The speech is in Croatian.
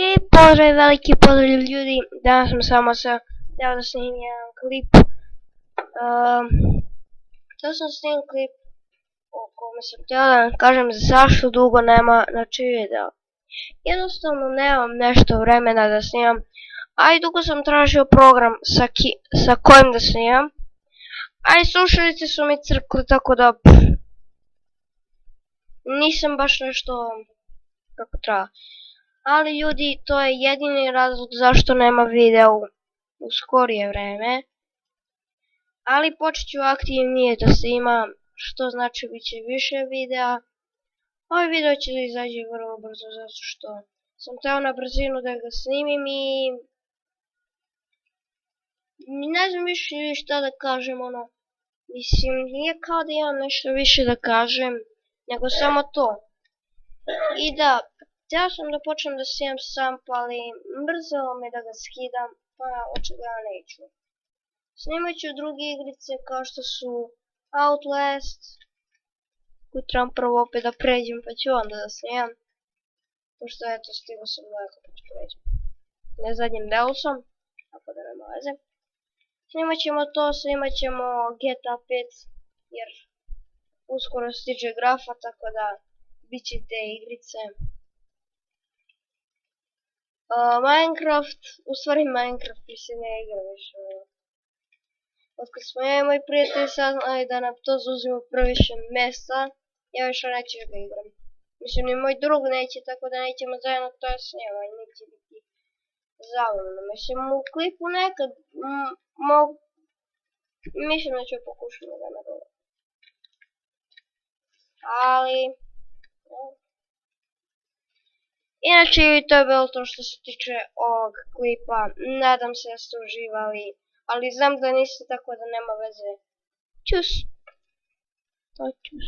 I pozdrav, veliki pozdrav ljudi, danas sam samo se htio da snimim jedan klip. To sam snimim klip o kome sam htio da vam kažem zašto dugo nema videa. Jednostavno nemam nešto vremena da snimam, a i dugo sam tražio program sa kojim da snimam. A i slušalice su mi crkli, tako da nisam baš nešto kako treba. Ali ljudi, to je jedini razlog zašto nema videa u skorije vreme. Ali počet ću aktivnije da snimam, što znači bit će više videa. Ovaj video će da izađe vrlo brzo zato što sam htio na brzinu da ga snimim i ne znam više šta da kažem, mislim, nije kao da imam nešto više da kažem, nego samo to. I da, htio sam da počnem da snimam samp, ali brzo me da ga skidam, pa očigledno neću. Snimat ću druge igrice kao što su Outlast, koju trebam prvo opet da pređem pa ću onda da snimam. Pošto eto, stigao sam daleko pa ću pređem. Ne zadnjim delu sam, tako da nema veze. Snimat ćemo to, snimat ćemo GTA 5, jer uskoro stiže grafa, tako da bit će te igrice. Minecraft, u stvari Minecraft mi se ne igra više. Otkad smo ja i moji prijatelji saznali da nam to zauzima previše mjesta, ja više neću da igram. Mislim, ni moj drug neće, tako da nećemo zajedno to snimati, neće biti zabavno. Mislim, u klipu nekad mislim da ću pokušati da nagovorim. Ali inače, to je bilo to što se tiče ovog klipa. Nadam se da ste uživali, ali znam da niste, tako da nema veze. Ćus! To ćus.